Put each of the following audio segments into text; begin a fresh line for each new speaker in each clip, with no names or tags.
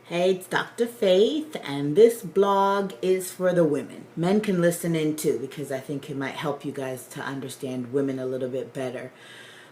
Hey, it's Dr. Faith, and this blog is for the women. Men can listen in too because I think it might help you guys to understand women a little bit better.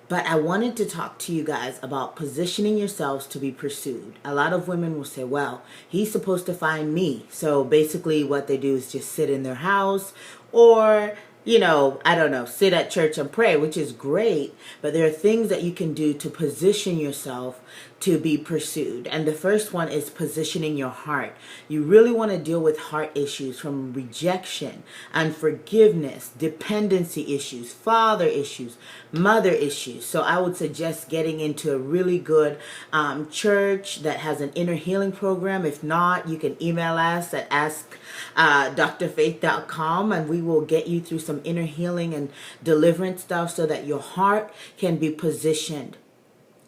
But I wanted to talk to you guys about positioning yourselves to be pursued. A lot of women will say, well, he's supposed to find me. So basically, what they do is just sit in their house or I don't know, sit at church and pray, which is great, but there are things that you can do to position yourself to be pursued. And the first one is positioning your heart. You really want to deal with heart issues from rejection, unforgiveness, dependency issues, father issues, mother issues. So I would suggest getting into a really good church that has an inner healing program. If not, you can email us at ask.drfaith.com and we will get you through some inner healing and deliverance stuff so that your heart can be positioned.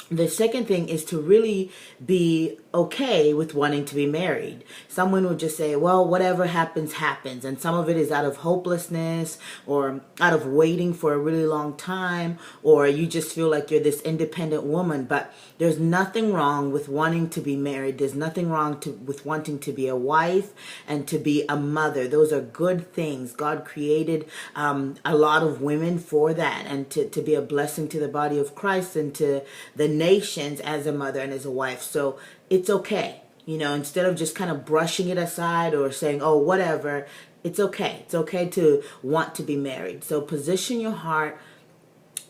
The second thing is to really be okay with wanting to be married. Someone will just say, well, whatever happens, happens. And some of it is out of hopelessness or out of waiting for a really long time, or you just feel like you're this independent woman. But there's nothing wrong with wanting to be married. There's nothing wrong with wanting to be a wife and to be a mother. Those are good things. God created a lot of women for that and to be a blessing to the body of Christ and to the nations as a mother and as a wife. So it's okay. Instead of just kind of brushing it aside or saying, oh, whatever, it's okay. It's okay to want to be married. So position your heart.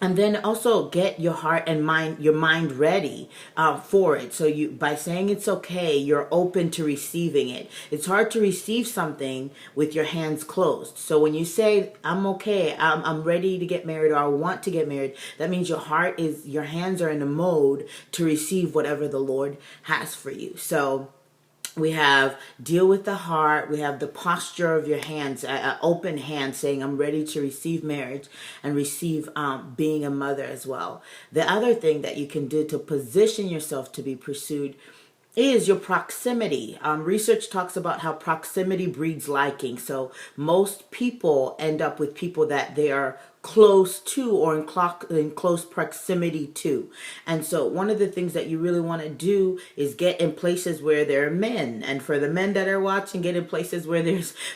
And then also get your heart and your mind ready for it. So by saying it's okay, you're open to receiving it. It's hard to receive something with your hands closed. So when you say, I'm okay, I'm ready to get married, or I want to get married, that means your hands are in a mode to receive whatever the Lord has for you. So we have deal with the heart. We have the posture of your hands, open hand, saying, I'm ready to receive marriage and receive being a mother as well. The other thing that you can do to position yourself to be pursued is your proximity. Research talks about how proximity breeds liking. So most people end up with people that they are close to or in close proximity to. And so one of the things that you really want to do is get in places where there are men. And for the men that are watching, get in places where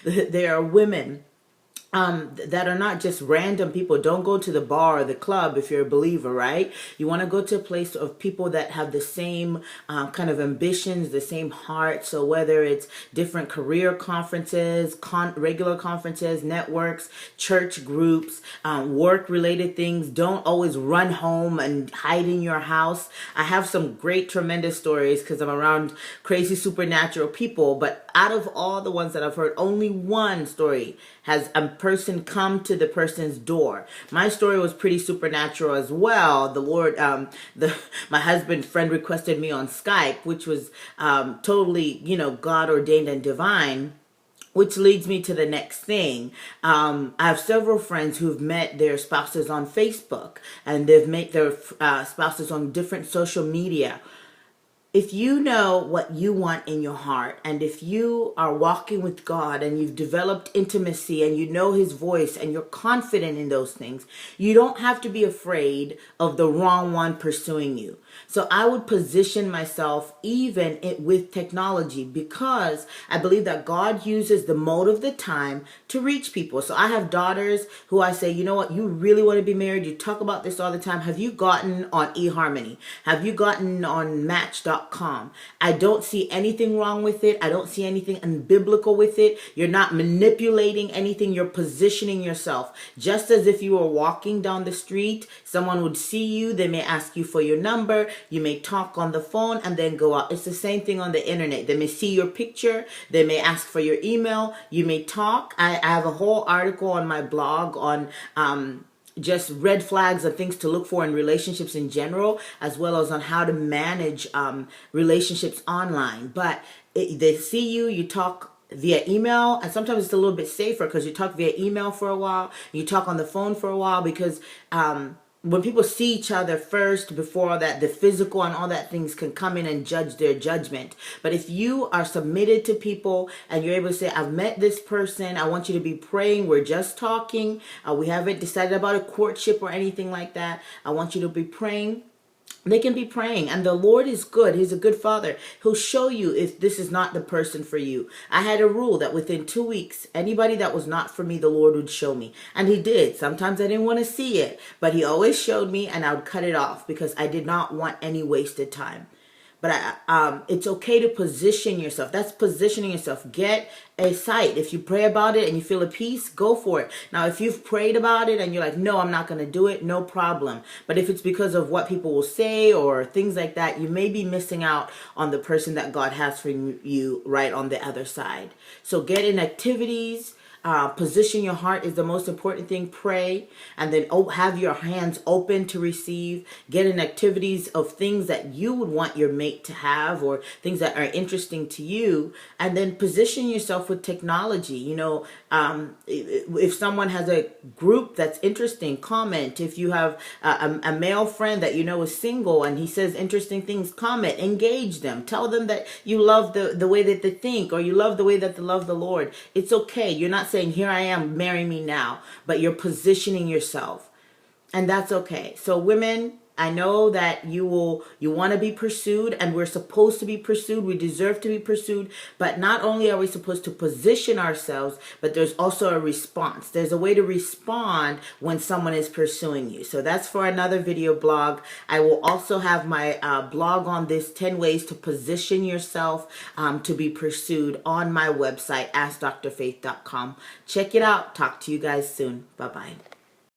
there are women. That are not just random people. Don't go to the bar or the club if you're a believer, right? You want to go to a place of people that have the same kind of ambitions, the same heart. So whether it's different career conferences, regular conferences, networks, church groups, work-related things, don't always run home and hide in your house. I have some great, tremendous stories because I'm around crazy supernatural people, but out of all the ones that I've heard, only one story has a person come to the person's door. My story was pretty supernatural as well. The Lord, my husband's friend requested me on Skype, which was totally, God ordained and divine. Which leads me to the next thing. I have several friends who've met their spouses on Facebook, and they've met their spouses on different social media. If you know what you want in your heart, and if you are walking with God and you've developed intimacy and you know his voice and you're confident in those things, you don't have to be afraid of the wrong one pursuing you. So I would position myself even with technology, because I believe that God uses the mode of the time to reach people. So I have daughters who I say, you know what, you really want to be married. You talk about this all the time. Have you gotten on eHarmony? Have you gotten on Match.com? I don't see anything wrong with it. I don't see anything unbiblical with it. You're not manipulating anything. You're positioning yourself. Just as if you were walking down the street, someone would see you. They may ask you for your number. You may talk on the phone and then go out. It's the same thing on the internet. They may see your picture. They may ask for your email. You may talk. I have a whole article on my blog on just red flags and things to look for in relationships in general, as well as on how to manage relationships online. But they see you, you talk via email, and sometimes it's a little bit safer because you talk via email for a while, you talk on the phone for a while, because when people see each other first, before that, the physical and all that things can come in and judge their judgment. But if you are submitted to people and you're able to say, I've met this person, I want you to be praying, we're just talking, we haven't decided about a courtship or anything like that, I want you to be praying. They can be praying, and the Lord is good. He's a good father. He'll show you if this is not the person for you. I had a rule that within 2 weeks, anybody that was not for me, the Lord would show me. And he did. Sometimes I didn't want to see it, but he always showed me, and I would cut it off because I did not want any wasted time. But it's okay to position yourself. That's positioning yourself. Get a site. If you pray about it and you feel a peace, go for it. Now, if you've prayed about it and you're like, no, I'm not going to do it, no problem. But if it's because of what people will say or things like that, you may be missing out on the person that God has for you right on the other side. So get in activities. Position your heart is the most important thing. Pray, and then have your hands open to receive. Get in activities of things that you would want your mate to have, or things that are interesting to you, and then position yourself with technology. If someone has a group that's interesting, comment. If you have a male friend that you know is single and he says interesting things, comment, engage them. Tell them that you love the way that they think, or you love the way that they love the Lord. It's okay. You're not saying, here I am, marry me now, but you're positioning yourself, and that's okay. So women, I know that you want to be pursued, and we're supposed to be pursued. We deserve to be pursued, but not only are we supposed to position ourselves, but there's also a response. There's a way to respond when someone is pursuing you. So that's for another video blog. I will also have my blog on this 10 ways to position yourself to be pursued on my website, askdrfaith.com. Check it out. Talk to you guys soon. Bye-bye.